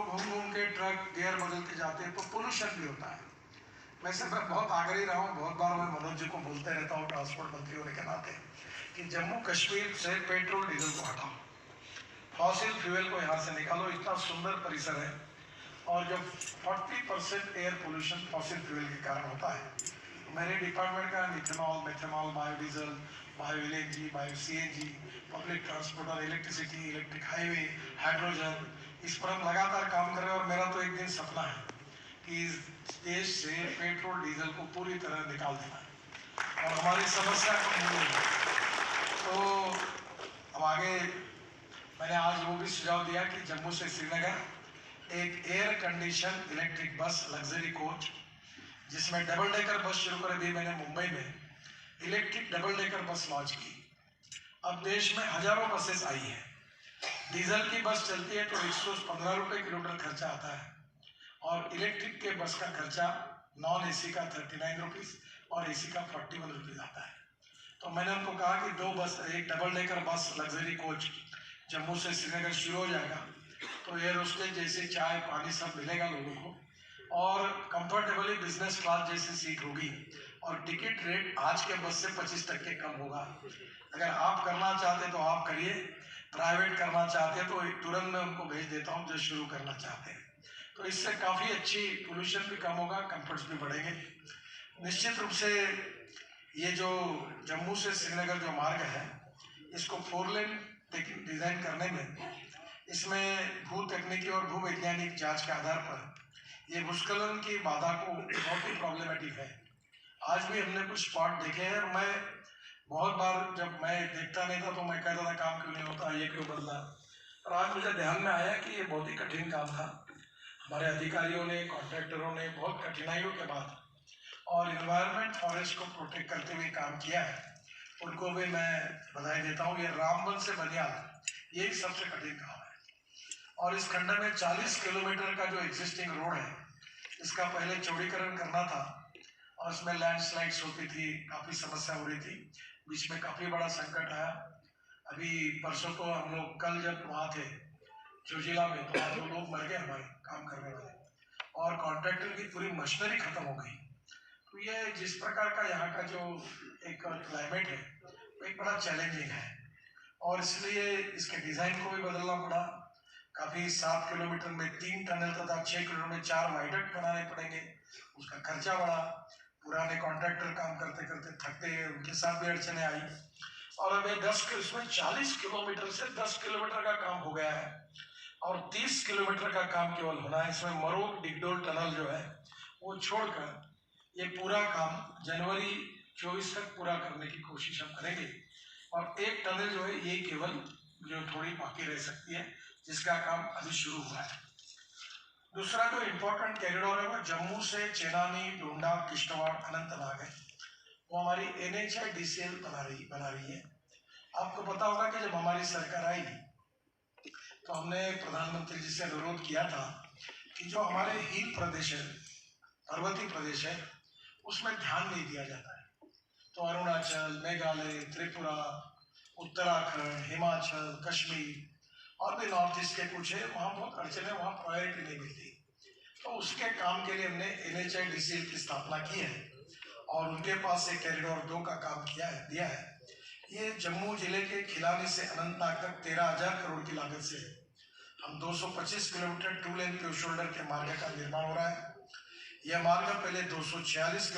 घूम घूम के ट्रक गियर बदलते जाते हैं तो पोल्यूशन भी होता है। वैसे मैं बहुत आग्रही रहा हूँ, बहुत बार मैं मनोज जी को बोलते रहता हूँ ट्रांसपोर्ट मंत्री होने के नाते कि जम्मू कश्मीर से पेट्रोल डीजल को हटाओ, फॉसिल फ्यूल को यहाँ से निकालो। इतना सुंदर परिसर है और जब 40% एयर पोल्यूशन फॉसिल फ्यूल के कारण होता है, मेरे डिपार्टमेंट का ethanol, methanol, biodiesel, bio LNG, bio CNG, public transport और इलेक्ट्रिसिटी, इलेक्ट्रिक हाईवे, हाइड्रोजन, इस पर हम लगातार काम कर रहे हैं। और मेरा तो एक दिन सपना है कि इस देश से पेट्रोल डीजल को पूरी तरह निकाल देना है और हमारी समस्या को दूर। तो अब आगे मैंने आज वो भी सुझाव दिया कि जम्मू से श्रीनगर एक air condition electric bus luxury coach, जिसमें डबल डेकर बस शुरू कर दी मैंने मुंबई में, electric double decker bus launch की। अब देश में हजारों बसेस आई हैं। डीजल की बस चलती है तो 115 रुपये किलोमीटर खर्चा आता है और इलेक्ट्रिक के बस का खर्चा नॉन एसी का 39 रुपीज़ और एसी का 41 रुपीज़ आता है। तो मैंने उनको कहा कि दो बस, एक double decker bus luxury coach Jammu से श्रीनगर शुरू हो जाएगा तो एयर होस्टेज जैसे चाय पानी सब मिलेगा लोगों को और कंफर्टेबली बिजनेस क्लास जैसी सीट होगी और टिकट रेट आज के बस से 25% कम होगा। अगर आप करना चाहते तो आप करिए, प्राइवेट करना चाहते तो तुरंत मैं उनको भेज देता हूँ जो शुरू करना चाहते हैं। तो इससे काफ़ी अच्छी पोल्यूशन भी कम होगा, कंफर्ट्स भी बढ़ेंगे। निश्चित रूप से ये जो जम्मू से श्रीनगर जो मार्ग है, इसको 4 लेन डिज़ाइन करने में, इसमें भू तकनीकी और भू वैज्ञानिक जाँच के आधार पर ये भूस्खलन की बाधा को बहुत ही प्रॉब्लमेटिक है। आज भी हमने कुछ स्पॉट देखे हैं और मैं बहुत बार जब मैं देखता नहीं था तो मैं कहता था काम क्यों नहीं होता, ये क्यों बदला। और आज मुझे ध्यान में आया कि ये बहुत ही कठिन काम था। हमारे अधिकारियों ने, कॉन्ट्रैक्टरों ने बहुत कठिनाइयों के बाद और इन्वायरमेंट फॉरेस्ट को प्रोटेक्ट करते हुए काम किया है, उनको भी मैं बधाई देता हूँ। ये रामबन से बनियाल यही सबसे कठिन काम है और इस खंड में 40 किलोमीटर का जो एग्जिस्टिंग रोड है, इसका पहले चौड़ीकरण करना था और उसमें लैंडस्लाइड्स होती थी, काफ़ी समस्या हो रही थी, बीच में काफ़ी बड़ा संकट आया। अभी परसों को हम लोग, कल जब वहाँ थे जोजिला में, तो 2 लोग मर गए हमारे काम करने वाले और कॉन्ट्रैक्टर की पूरी मशीनरी खत्म हो गई। तो ये जिस प्रकार का यहाँ का जो एक क्लाइमेट है वो एक बड़ा चैलेंजिंग है और इसलिए इसके डिज़ाइन को भी बदलना पड़ा। काफ़ी 7 किलोमीटर में 3 टनल तथा 6 किलोमीटर में 4 वाइडक्ट बनाने पड़ेंगे, उसका खर्चा बढ़ा। पुराने कॉन्ट्रैक्टर काम करते करते थकते हैं, उनके साथ भी अड़चने आई और अब इसमें 40 किलोमीटर से 10 किलोमीटर का काम हो गया है और 30 किलोमीटर का काम केवल होना है। इसमें मरोग डिगडोल टनल जो है वो छोड़कर ये पूरा काम जनवरी 24 तक पूरा करने की कोशिश हम करेंगे और एक टनल जो है ये केवल जो थोड़ी बाकी रह सकती है, जिसका काम अभी शुरू हुआ है। दूसरा जो इम्पोर्टेंट कॉरिडोर है वो जम्मू से चेनानी, डोंडा, किश्तवाड़, अनंतनाग है, वो हमारी NHIDCL बना रही है। आपको पता होगा कि जब हमारी सरकार आई तो हमने प्रधानमंत्री जी से अनुरोध किया था कि जो हमारे हिल प्रदेश है, पर्वतीय प्रदेश है, उसमें ध्यान नहीं दिया जाता है। तो अरुणाचल, मेघालय, त्रिपुरा, उत्तराखंड, हिमाचल, कश्मीर और भी नॉर्थ ईस्ट के कुछ है, वहाँ बहुत अड़चने, वहाँ प्रायोरिटी नहीं मिलती। तो उसके काम के लिए हमने NHIDCL की स्थापना की है और उनके पास एक कॉरिडोर 2 का काम दिया है। ये जम्मू जिले के खिलानी से अनंतनाग तक 13,000 करोड़ की लागत से हम 225 किलोमीटर 2 लेन के शोल्डर के मार्ग का निर्माण हो रहा है। यह मार्ग पहले 246